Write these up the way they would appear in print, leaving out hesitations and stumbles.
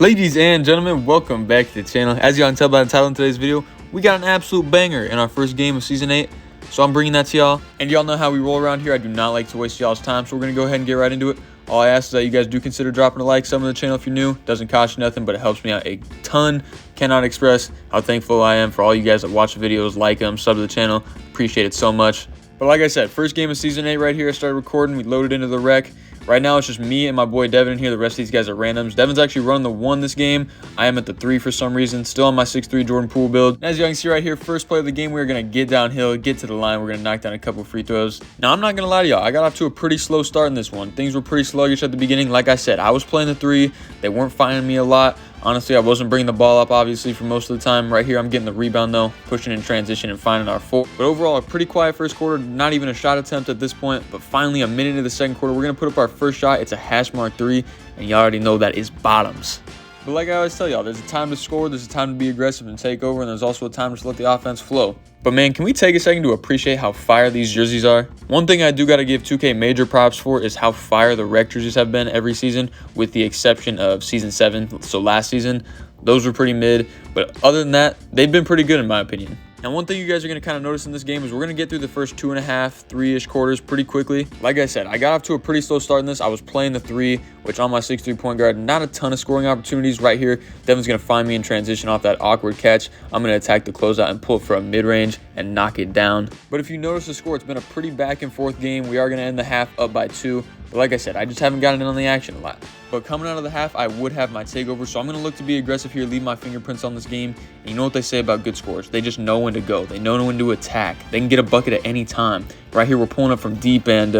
Ladies and gentlemen, welcome back to the channel. As y'all can tell by the title in today's video, we got an absolute banger in our first game of Season 8. So I'm bringing that to y'all. And y'all know how we roll around here. I do not like to waste y'all's time, so we're going to go ahead and get right into it. All I ask is that you guys do consider dropping a like, subbing to the channel if you're new. Doesn't cost you nothing, but it helps me out a ton. Cannot express how thankful I am for all you guys that watch the videos, like them, sub to the channel. Appreciate it so much. But like I said, first game of Season 8 right here. I started recording. We loaded into the rec. Right now, it's just me and my boy Devin in here. The rest of these guys are randoms. Devin's actually running the 1 this game. I am at the 3 for some reason. Still on my 6'3 Jordan Poole build. And as you can see right here, first play of the game, we're going to get downhill, get to the line. We're going to knock down a couple free throws. Now, I'm not going to lie to y'all. I got off to a pretty slow start in this one. Things were pretty sluggish at the beginning. Like I said, I was playing the 3. They weren't finding me a lot. Honestly, I wasn't bringing the ball up, obviously, for most of the time. Right here, I'm getting the rebound, though, pushing in transition and finding our 4. But overall, a pretty quiet first quarter. Not even a shot attempt at this point. But finally, a minute into the second quarter, we're going to put up our first shot. It's a hash mark 3, and y'all already know that is bottoms. But like I always tell y'all, there's a time to score, there's a time to be aggressive and take over, and there's also a time to just let the offense flow. But man, can we take a second to appreciate how fire these jerseys are? One thing I do got to give 2K major props for is how fire the rec jerseys have been every season, with the exception of Season 7, so last season. Those were pretty mid, but other than that, they've been pretty good in my opinion. Now, one thing you guys are going to kind of notice in this game is we're going to get through the first 2.5, 3-ish quarters pretty quickly. Like I said, I got off to a pretty slow start in this. I was playing the 3, which on my 6'3 point guard, not a ton of scoring opportunities right here. Devin's going to find me in transition off that awkward catch. I'm going to attack the closeout and pull it for a mid-range and knock it down. But if you notice the score, it's been a pretty back-and-forth game. We are going to end the half up by 2. But like I said, I just haven't gotten in on the action a lot. But coming out of the half, I would have my takeover. So I'm going to look to be aggressive here, leave my fingerprints on this game. And you know what they say about good scorers. They just know when to go. They know when to attack. They can get a bucket at any time. Right here, we're pulling up from deep, and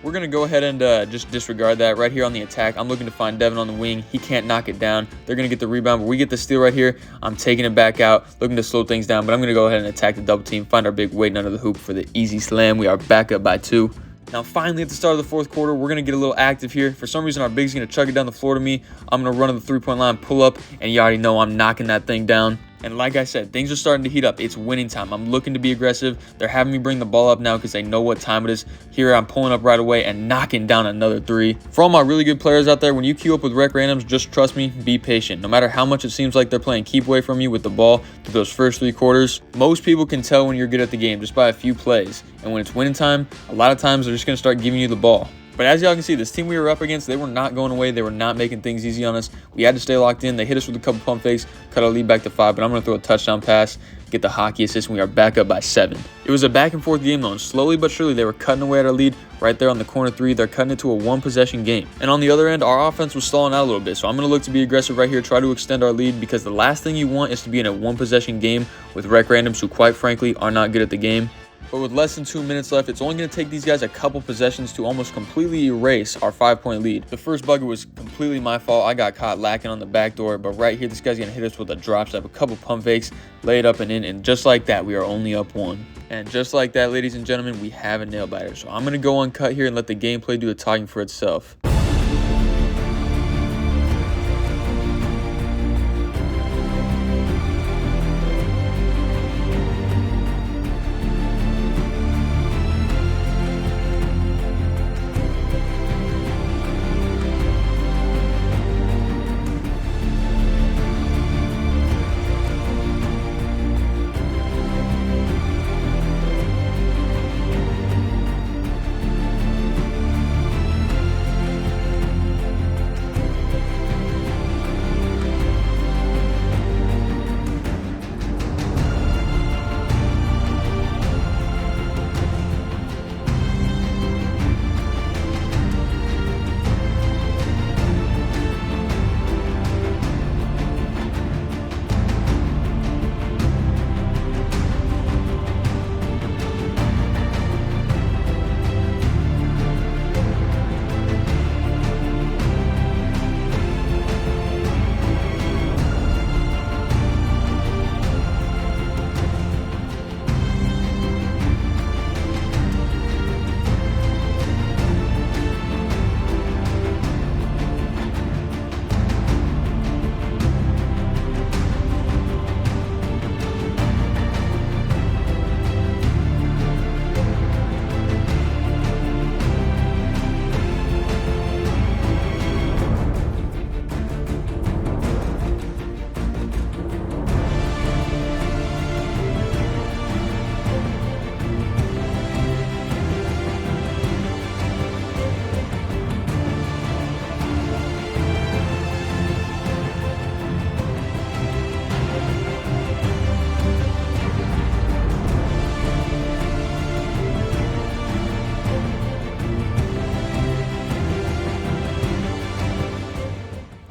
we're going to go ahead and just disregard that. Right here on the attack, I'm looking to find Devin on the wing. He can't knock it down. They're going to get the rebound, but we get the steal right here. I'm taking it back out, looking to slow things down, but I'm going to go ahead and attack the double team, find our big waiting under the hoop for the easy slam. We are back up by 2. Now, finally, at the start of the fourth quarter, we're going to get a little active here. For some reason, our big's going to chug it down the floor to me. I'm going to run to the three-point line, pull up, and you already know I'm knocking that thing down. And like I said, things are starting to heat up. It's winning time. I'm looking to be aggressive. They're having me bring the ball up now because they know what time it is. Here, I'm pulling up right away and knocking down another 3. For all my really good players out there, when you queue up with rec randoms, just trust me, be patient. No matter how much it seems like they're playing keep away from you with the ball through those first 3 quarters, most people can tell when you're good at the game just by a few plays. And when it's winning time, a lot of times they're just going to start giving you the ball. But as y'all can see, this team we were up against, they were not going away. They were not making things easy on us. We had to stay locked in. They hit us with a couple pump fakes, cut our lead back to 5, but I'm going to throw a touchdown pass, get the hockey assist, and we are back up by 7. It was a back-and-forth game, though, and slowly but surely they were cutting away at our lead right there on the corner 3. They're cutting it to a 1-possession game. And on the other end, our offense was stalling out a little bit, so I'm going to look to be aggressive right here, try to extend our lead, because the last thing you want is to be in a 1-possession game with rec randoms who, quite frankly, are not good at the game. But with less than 2 minutes left, it's only going to take these guys a couple possessions to almost completely erase our 5-point lead. The first bucket was completely my fault. I got caught lacking on the back door, but right here, this guy's going to hit us with a drop step, a couple pump fakes, lay it up and in, and just like that, we are only up 1. And just like that, ladies and gentlemen, we have a nail biter. So I'm going to go uncut here and let the gameplay do the talking for itself.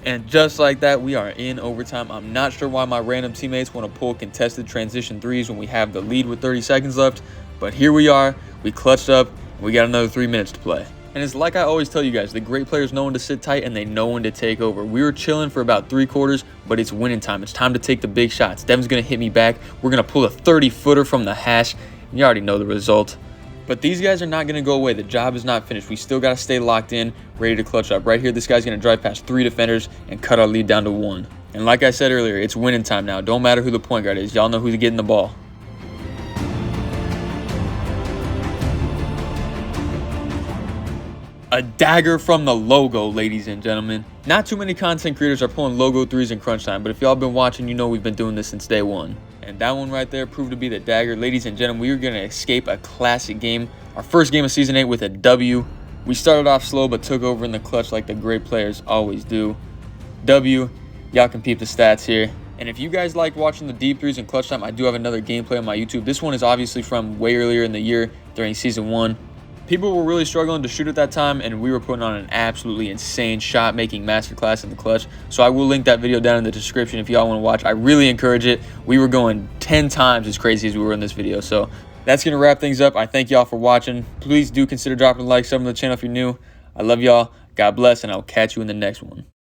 And just like that, we are in overtime. I'm not sure why my random teammates want to pull contested transition threes when we have the lead with 30 seconds left. But here we are. We clutched up. And we got another 3 minutes to play. And it's like I always tell you guys, the great players know when to sit tight and they know when to take over. We were chilling for about 3 quarters, but it's winning time. It's time to take the big shots. Devin's going to hit me back. We're going to pull a 30-footer from the hash. You already know the result. But these guys are not going to go away. The job is not finished. We still got to stay locked in, ready to clutch up. Right here, this guy's going to drive past 3 defenders and cut our lead down to 1. And like I said earlier, it's winning time now. Don't matter who the point guard is. Y'all know who's getting the ball. A dagger from the logo, ladies and gentlemen. Not too many content creators are pulling logo threes in crunch time, but if y'all been watching, you know we've been doing this since day one. And that one right there proved to be the dagger. Ladies and gentlemen, we are going to escape a classic game. Our first game of Season 8 with a W. We started off slow, but took over in the clutch like the great players always do. W, y'all can peep the stats here. And if you guys like watching the deep threes and clutch time, I do have another gameplay on my YouTube. This one is obviously from way earlier in the year during Season 1. People were really struggling to shoot at that time, and we were putting on an absolutely insane shot-making masterclass in the clutch. So I will link that video down in the description if y'all want to watch. I really encourage it. We were going 10 times as crazy as we were in this video. So that's going to wrap things up. I thank y'all for watching. Please do consider dropping a like, subbing to the channel if you're new. I love y'all. God bless, and I'll catch you in the next one.